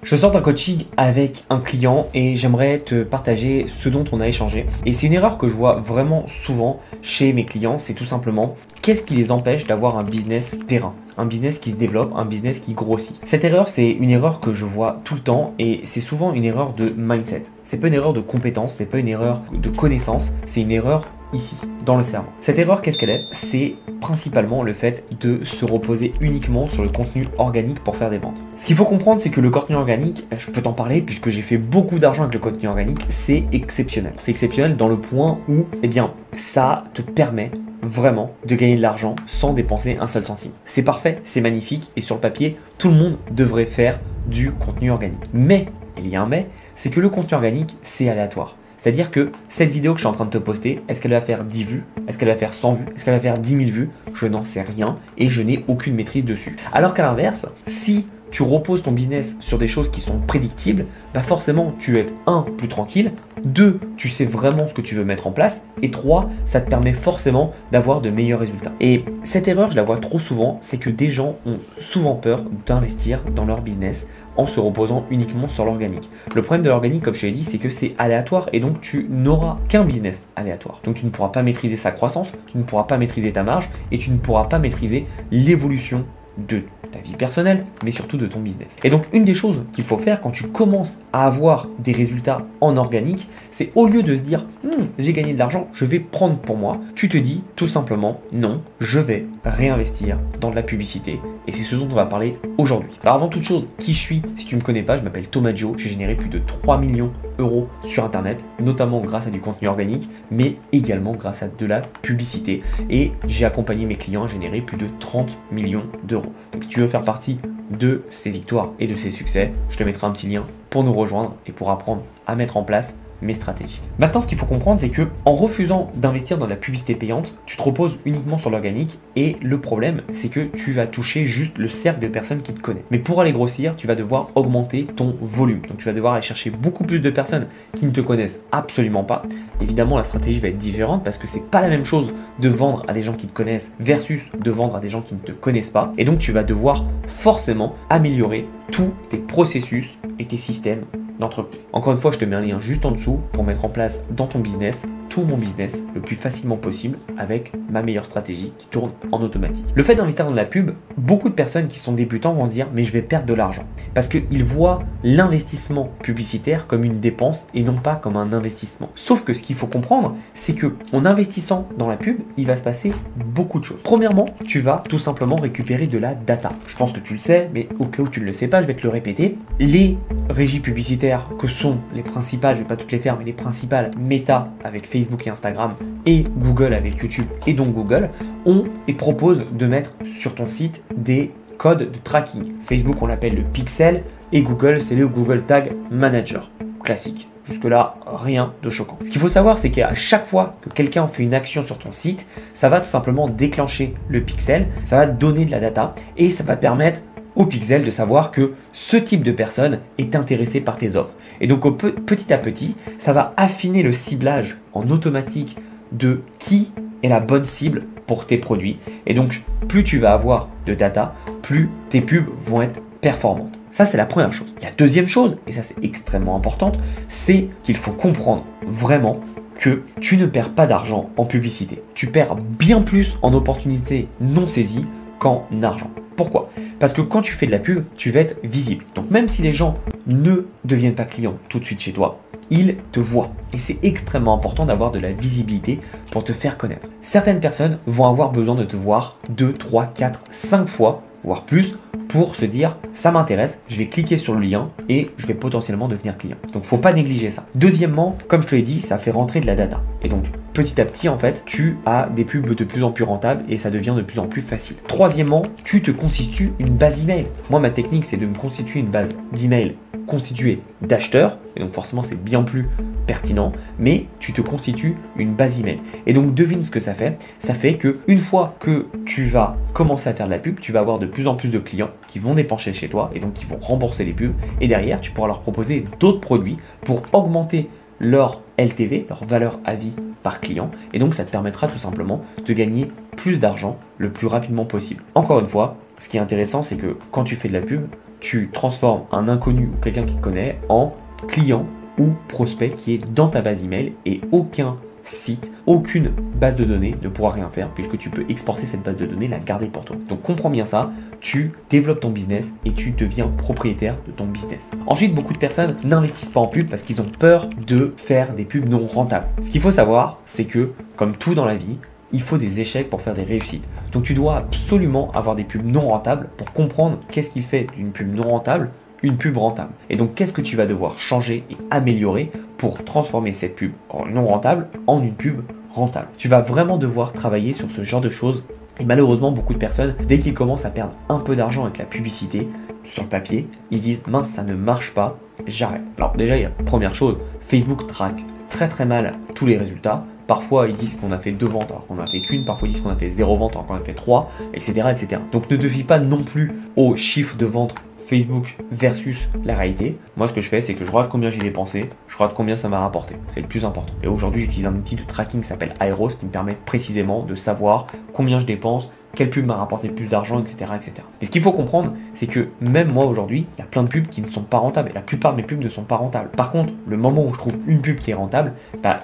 Je sors d'un coaching avec un client et j'aimerais te partager ce dont on a échangé. Et c'est une erreur que je vois vraiment souvent chez mes clients, c'est tout simplement qu'est-ce qui les empêche d'avoir un business périn, un business qui se développe, un business qui grossit. Cette erreur, c'est une erreur que je vois tout le temps et c'est souvent une erreur de mindset. C'est pas une erreur de compétence, c'est pas une erreur de connaissance, c'est une erreur ici, dans le cerveau. Cette erreur, qu'est-ce qu'elle est? C'est principalement le fait de se reposer uniquement sur le contenu organique pour faire des ventes. Ce qu'il faut comprendre, c'est que le contenu organique, je peux t'en parler puisque j'ai fait beaucoup d'argent avec le contenu organique, c'est exceptionnel. C'est exceptionnel dans le point où, eh bien, ça te permet vraiment de gagner de l'argent sans dépenser un seul centime. C'est parfait, c'est magnifique et sur le papier, tout le monde devrait faire du contenu organique. Mais, il y a un mais, c'est que le contenu organique, c'est aléatoire. C'est-à-dire que cette vidéo que je suis en train de te poster, est-ce qu'elle va faire 10 vues? Est-ce qu'elle va faire 100 vues? Est-ce qu'elle va faire 10 000 vues? Je n'en sais rien et je n'ai aucune maîtrise dessus. Alors qu'à l'inverse, si tu reposes ton business sur des choses qui sont prédictibles, bah forcément tu vas être 1, plus tranquille, 2, tu sais vraiment ce que tu veux mettre en place, et 3, ça te permet forcément d'avoir de meilleurs résultats. Et cette erreur, je la vois trop souvent, c'est que des gens ont souvent peur d'investir dans leur business en se reposant uniquement sur l'organique. Le problème de l'organique, comme je te l'ai dit, c'est que c'est aléatoire et donc tu n'auras qu'un business aléatoire. Donc tu ne pourras pas maîtriser sa croissance, tu ne pourras pas maîtriser ta marge et tu ne pourras pas maîtriser l'évolution de ta vie personnelle, mais surtout de ton business. Et donc, une des choses qu'il faut faire quand tu commences à avoir des résultats en organique, c'est au lieu de se dire j'ai gagné de l'argent, je vais prendre pour moi, tu te dis tout simplement non, je vais réinvestir dans de la publicité. Et c'est ce dont on va parler aujourd'hui. Alors avant toute chose, qui je suis? Si tu ne me connais pas, je m'appelle Thomas Dio, j'ai généré plus de 3 millions d'euros sur Internet, notamment grâce à du contenu organique, mais également grâce à de la publicité. Et j'ai accompagné mes clients à générer plus de 30 millions d'euros. Donc si tu veux faire partie de ces victoires et de ces succès, je te mettrai un petit lien pour nous rejoindre et pour apprendre à mettre en place mes stratégies. Maintenant, ce qu'il faut comprendre, c'est que en refusant d'investir dans la publicité payante, tu te reposes uniquement sur l'organique et le problème, c'est que tu vas toucher juste le cercle de personnes qui te connaissent. Mais pour aller grossir, tu vas devoir augmenter ton volume. Donc, tu vas devoir aller chercher beaucoup plus de personnes qui ne te connaissent absolument pas. Évidemment, la stratégie va être différente parce que c'est pas la même chose de vendre à des gens qui te connaissent versus de vendre à des gens qui ne te connaissent pas. Et donc, tu vas devoir forcément améliorer tous tes processus et tes systèmes d'entreprise. Encore une fois, je te mets un lien juste en dessous pour mettre en place dans ton business tout mon business le plus facilement possible avec ma meilleure stratégie qui tourne en automatique. Le fait d'investir dans de la pub, beaucoup de personnes qui sont débutants vont se dire mais je vais perdre de l'argent parce qu'ils voient l'investissement publicitaire comme une dépense et non pas comme un investissement. Sauf que ce qu'il faut comprendre, c'est que en investissant dans la pub, il va se passer beaucoup de choses. Premièrement, tu vas tout simplement récupérer de la data. Je pense que tu le sais, mais au cas où tu ne le sais pas, je vais te le répéter. Les régies publicitaires que sont les principales, je ne vais pas toutes les faire, mais les principales, Meta avec Facebook et Instagram et Google avec YouTube et donc Google, ont et proposent de mettre sur ton site des codes de tracking. Facebook, on l'appelle le pixel et Google, c'est le Google Tag Manager. Classique. Jusque-là, rien de choquant. Ce qu'il faut savoir, c'est qu'à chaque fois que quelqu'un fait une action sur ton site, ça va tout simplement déclencher le pixel, ça va donner de la data et ça va permettre au pixel de savoir que ce type de personne est intéressé par tes offres. Et donc petit à petit, ça va affiner le ciblage en automatique de qui est la bonne cible pour tes produits. Et donc plus tu vas avoir de data, plus tes pubs vont être performantes. Ça, c'est la première chose. La deuxième chose, et ça c'est extrêmement importante, c'est qu'il faut comprendre vraiment que tu ne perds pas d'argent en publicité. Tu perds bien plus en opportunités non saisies qu'en argent. Pourquoi? Parce que quand tu fais de la pub, tu vas être visible. Donc même si les gens ne deviennent pas clients tout de suite chez toi, ils te voient. Et c'est extrêmement important d'avoir de la visibilité pour te faire connaître. Certaines personnes vont avoir besoin de te voir 2, 3, 4, 5 fois, voire plus, pour se dire ça m'intéresse, je vais cliquer sur le lien et je vais potentiellement devenir client. Donc faut pas négliger ça. Deuxièmement, comme je te l'ai dit, ça fait rentrer de la data. Et donc petit à petit, en fait, tu as des pubs de plus en plus rentables et ça devient de plus en plus facile. Troisièmement, tu te constitues une base email. Moi, ma technique, c'est de me constituer une base d'email constituée d'acheteurs. Et donc forcément, c'est bien plus pertinent, mais tu te constitues une base email. Et donc devine ce que ça fait. Ça fait que une fois que tu vas commencer à faire de la pub, tu vas avoir de plus en plus de clients qui vont dépenser chez toi et donc qui vont rembourser les pubs. Et derrière, tu pourras leur proposer d'autres produits pour augmenter leur LTV, leur valeur à vie par client. Et donc, ça te permettra tout simplement de gagner plus d'argent le plus rapidement possible. Encore une fois, ce qui est intéressant, c'est que quand tu fais de la pub, tu transformes un inconnu ou quelqu'un qui te connaît en client ou prospect qui est dans ta base email et aucun site, aucune base de données ne pourra rien faire puisque tu peux exporter cette base de données, la garder pour toi. Donc comprends bien ça, tu développes ton business et tu deviens propriétaire de ton business. Ensuite, beaucoup de personnes n'investissent pas en pub parce qu'ils ont peur de faire des pubs non rentables. Ce qu'il faut savoir, c'est que comme tout dans la vie, il faut des échecs pour faire des réussites. Donc tu dois absolument avoir des pubs non rentables pour comprendre qu'est-ce qui fait d'une pub non rentable une pub rentable. Et donc qu'est-ce que tu vas devoir changer et améliorer pour transformer cette pub non rentable en une pub rentable. Tu vas vraiment devoir travailler sur ce genre de choses. Et malheureusement, beaucoup de personnes, dès qu'ils commencent à perdre un peu d'argent avec la publicité sur le papier, ils disent mince, ça ne marche pas, j'arrête. Alors déjà, il y a première chose, Facebook traque très mal tous les résultats. Parfois, ils disent qu'on a fait 2 ventes alors qu'on a fait qu'une. Parfois, ils disent qu'on a fait 0 vente alors qu'on a fait 3, etc., etc. Donc, ne te fie pas non plus aux chiffres de vente Facebook versus la réalité. Moi, ce que je fais, c'est que je regarde combien j'ai dépensé, je regarde combien ça m'a rapporté. C'est le plus important. Et aujourd'hui, j'utilise un outil de tracking qui s'appelle Aeros qui me permet précisément de savoir combien je dépense, quelle pub m'a rapporté le plus d'argent, etc., etc. Et ce qu'il faut comprendre, c'est que même moi aujourd'hui, il y a plein de pubs qui ne sont pas rentables. Et la plupart de mes pubs ne sont pas rentables. Par contre, le moment où je trouve une pub qui est rentable,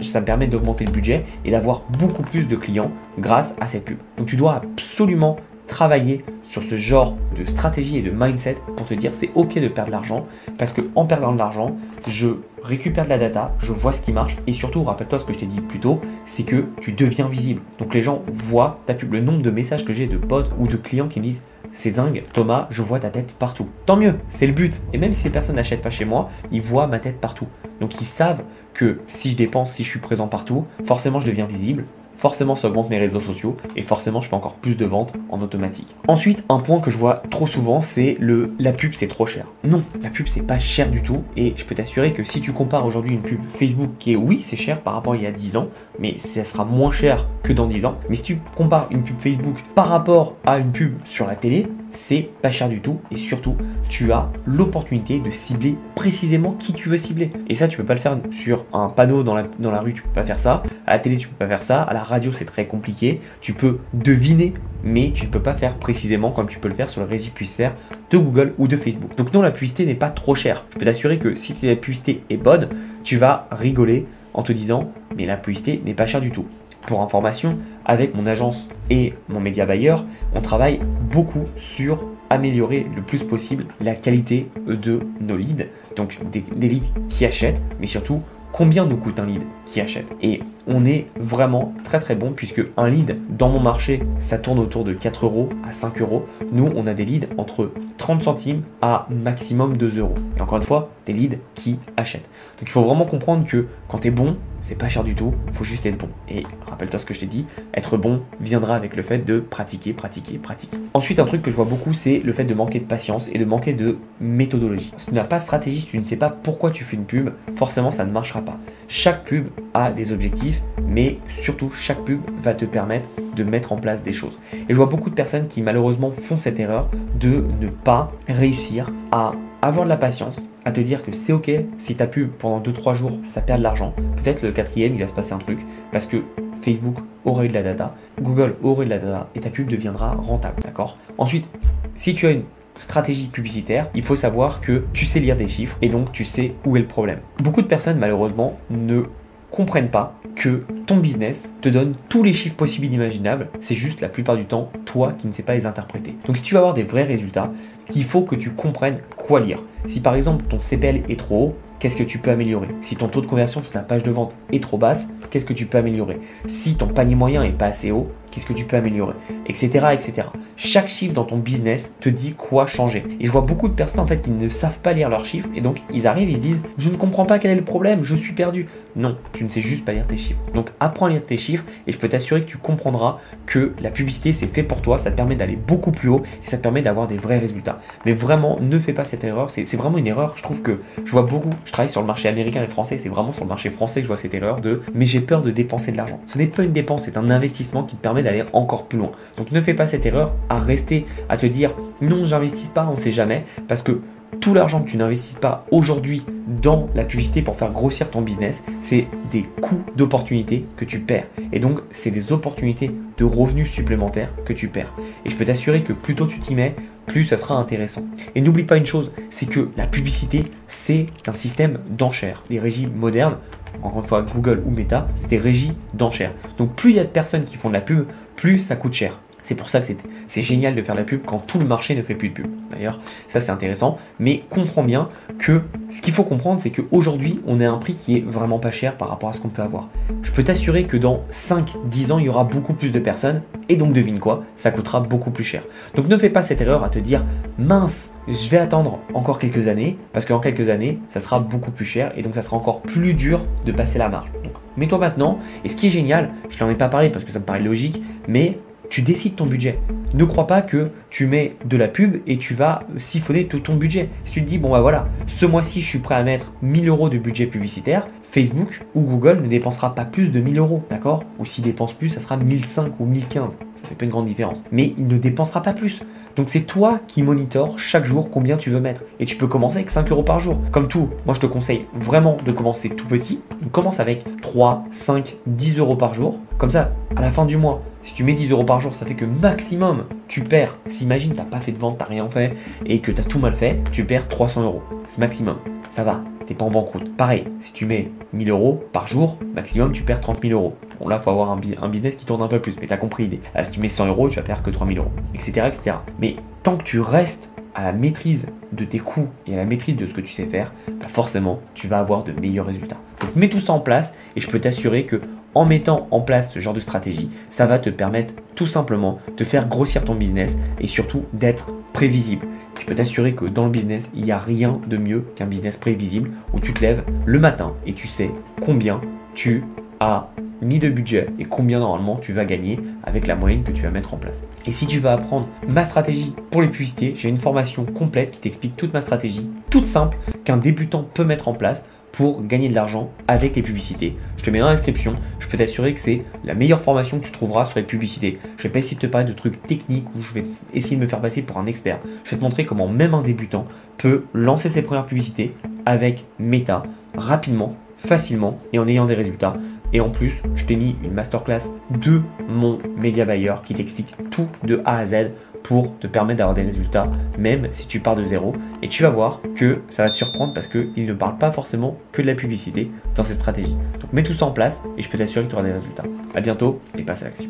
ça me permet d'augmenter le budget et d'avoir beaucoup plus de clients grâce à cette pub. Donc tu dois absolument travailler sur ce genre de stratégie et de mindset pour te dire c'est ok de perdre de l'argent parce que en perdant de l'argent, je récupère de la data, je vois ce qui marche et surtout, rappelle-toi ce que je t'ai dit plus tôt, c'est que tu deviens visible. Donc les gens voient ta pub. Le nombre de messages que j'ai de potes ou de clients qui me disent c'est zingue, Thomas, je vois ta tête partout. Tant mieux, c'est le but. Et même si ces personnes n'achètent pas chez moi, ils voient ma tête partout. Donc ils savent que si je dépense, si je suis présent partout, forcément je deviens visible. Forcément, ça augmente mes réseaux sociaux et forcément, je fais encore plus de ventes en automatique. Ensuite, un point que je vois trop souvent, c'est la pub, c'est trop cher. Non, la pub, c'est pas cher du tout. Et je peux t'assurer que si tu compares aujourd'hui une pub Facebook qui est, oui, c'est cher par rapport à il y a 10 ans, mais ça sera moins cher que dans 10 ans. Mais si tu compares une pub Facebook par rapport à une pub sur la télé, c'est pas cher du tout et surtout tu as l'opportunité de cibler précisément qui tu veux cibler. Et ça, tu peux pas le faire sur un panneau dans la rue, tu peux pas faire ça. À la télé, tu peux pas faire ça. À la radio, c'est très compliqué. Tu peux deviner, mais tu ne peux pas faire précisément comme tu peux le faire sur le régipuitaire de Google ou de Facebook. Donc non, la publicité n'est pas trop chère. Je peux t'assurer que si la publicité est bonne, tu vas rigoler en te disant mais la publicité n'est pas chère du tout. Pour information, avec mon agence et mon média buyer, on travaille beaucoup sur améliorer le plus possible la qualité de nos leads. Donc des leads qui achètent, mais surtout combien nous coûte un lead qui achète. Et on est vraiment très bon puisque un lead dans mon marché, ça tourne autour de 4 euros à 5 euros. Nous, on a des leads entre 30 centimes à maximum 2 euros. Et encore une fois, des leads qui achètent. Donc il faut vraiment comprendre que quand tu es bon, c'est pas cher du tout, il faut juste être bon. Et rappelle-toi ce que je t'ai dit, être bon viendra avec le fait de pratiquer. Ensuite, un truc que je vois beaucoup, c'est le fait de manquer de patience et de manquer de méthodologie. Si tu n'as pas de stratégie, si tu ne sais pas pourquoi tu fais une pub, forcément ça ne marchera pas. Chaque pub a des objectifs, mais surtout chaque pub va te permettre de mettre en place des choses. Et je vois beaucoup de personnes qui malheureusement font cette erreur de ne pas réussir à avoir de la patience, à te dire que c'est ok si ta pub pendant 2-3 jours ça perd de l'argent. Peut-être le 4e il va se passer un truc parce que Facebook aura eu de la data, Google aura eu de la data et ta pub deviendra rentable, d'accord? Ensuite, si tu as une stratégie publicitaire, il faut savoir que tu sais lire des chiffres et donc tu sais où est le problème. Beaucoup de personnes malheureusement ne comprennent pas que ton business te donne tous les chiffres possibles et imaginables, c'est juste la plupart du temps toi qui ne sais pas les interpréter. Donc si tu veux avoir des vrais résultats, il faut que tu comprennes quoi lire. Si par exemple ton CPL est trop haut, qu'est-ce que tu peux améliorer? Si ton taux de conversion sur ta page de vente est trop basse, qu'est-ce que tu peux améliorer? Si ton panier moyen est pas assez haut, qu'est-ce que tu peux améliorer? Etc, etc. Chaque chiffre dans ton business te dit quoi changer. Et je vois beaucoup de personnes en fait qui ne savent pas lire leurs chiffres et donc ils arrivent, ils se disent je ne comprends pas quel est le problème, je suis perdu. Non, tu ne sais juste pas lire tes chiffres. Donc apprends à lire tes chiffres et je peux t'assurer que tu comprendras que la publicité c'est fait pour toi, ça te permet d'aller beaucoup plus haut et ça te permet d'avoir des vrais résultats. Mais vraiment, ne fais pas cette erreur, c'est vraiment une erreur. Je trouve que je vois beaucoup, je travaille sur le marché américain et français, c'est vraiment sur le marché français que je vois cette erreur de mais j'ai peur de dépenser de l'argent. Ce n'est pas une dépense, c'est un investissement qui te permet d'aller encore plus loin. Donc ne fais pas cette erreur à rester à te dire non, j'investis pas, on sait jamais, parce que tout l'argent que tu n'investisses pas aujourd'hui dans la publicité pour faire grossir ton business, c'est des coûts d'opportunité que tu perds. Et donc, c'est des opportunités de revenus supplémentaires que tu perds. Et je peux t'assurer que plus tôt tu t'y mets, plus ça sera intéressant. Et n'oublie pas une chose, c'est que la publicité, c'est un système d'enchères. Les régies modernes, encore une fois Google ou Meta, c'est des régies d'enchères. Donc plus il y a de personnes qui font de la pub, plus ça coûte cher. C'est pour ça que c'est génial de faire de la pub quand tout le marché ne fait plus de pub. D'ailleurs, ça c'est intéressant, mais comprends bien que ce qu'il faut comprendre, c'est qu'aujourd'hui, on a un prix qui est vraiment pas cher par rapport à ce qu'on peut avoir. Je peux t'assurer que dans 5-10 ans, il y aura beaucoup plus de personnes, et donc devine quoi, ça coûtera beaucoup plus cher. Donc ne fais pas cette erreur à te dire, mince, je vais attendre encore quelques années, parce qu'en quelques années, ça sera beaucoup plus cher, et donc ça sera encore plus dur de passer la marge. Donc mets-toi maintenant, et ce qui est génial, je n'en ai pas parlé parce que ça me paraît logique, mais tu décides ton budget. Ne crois pas que tu mets de la pub et tu vas siphonner tout ton budget. Si tu te dis, bon bah voilà, ce mois-ci je suis prêt à mettre 1000 € de budget publicitaire, Facebook ou Google ne dépensera pas plus de 1000 €, d'accord? Ou s'il dépense plus, ça sera 1005 ou 1015. Ça fait pas une grande différence. Mais il ne dépensera pas plus. Donc c'est toi qui monitore chaque jour combien tu veux mettre. Et tu peux commencer avec 5 € par jour. Comme tout, moi je te conseille vraiment de commencer tout petit. Donc commence avec 3, 5, 10 € par jour. Comme ça, à la fin du mois, si tu mets 10 € par jour, ça fait que maximum tu perds. S'imagine, tu n'as pas fait de vente, tu n'as rien fait et que tu as tout mal fait, tu perds 300 €. C'est maximum. Ça va, t'es pas en banqueroute. Pareil, si tu mets 1000 € par jour, maximum tu perds 30 000 €. Bon là, il faut avoir un business qui tourne un peu plus, mais tu as compris l'idée. Si tu mets 100 €, tu vas perdre que 3 000 €, etc., etc. Mais tant que tu restes à la maîtrise de tes coûts et à la maîtrise de ce que tu sais faire, bah forcément, tu vas avoir de meilleurs résultats. Donc mets tout ça en place et je peux t'assurer que en mettant en place ce genre de stratégie, ça va te permettre tout simplement de faire grossir ton business et surtout d'être prévisible. Je peux t'assurer que dans le business, il n'y a rien de mieux qu'un business prévisible où tu te lèves le matin et tu sais combien tu as mis de budget et combien normalement tu vas gagner avec la moyenne que tu vas mettre en place. Et si tu vas apprendre ma stratégie pour les publicités, j'ai une formation complète qui t'explique toute ma stratégie, toute simple, qu'un débutant peut mettre en place pour gagner de l'argent avec les publicités. Je te mets dans la description, je peux t'assurer que c'est la meilleure formation que tu trouveras sur les publicités. Je vais pas essayer de te parler de trucs techniques où je vais essayer de me faire passer pour un expert. Je vais te montrer comment même un débutant peut lancer ses premières publicités avec Meta rapidement, facilement et en ayant des résultats. Et en plus, je t'ai mis une masterclass de mon Media Buyer qui t'explique tout de A à Z pour te permettre d'avoir des résultats, même si tu pars de zéro. Et tu vas voir que ça va te surprendre parce qu'il ne parle pas forcément que de la publicité dans cette stratégie. Donc mets tout ça en place et je peux t'assurer que tu auras des résultats. À bientôt et passe à l'action.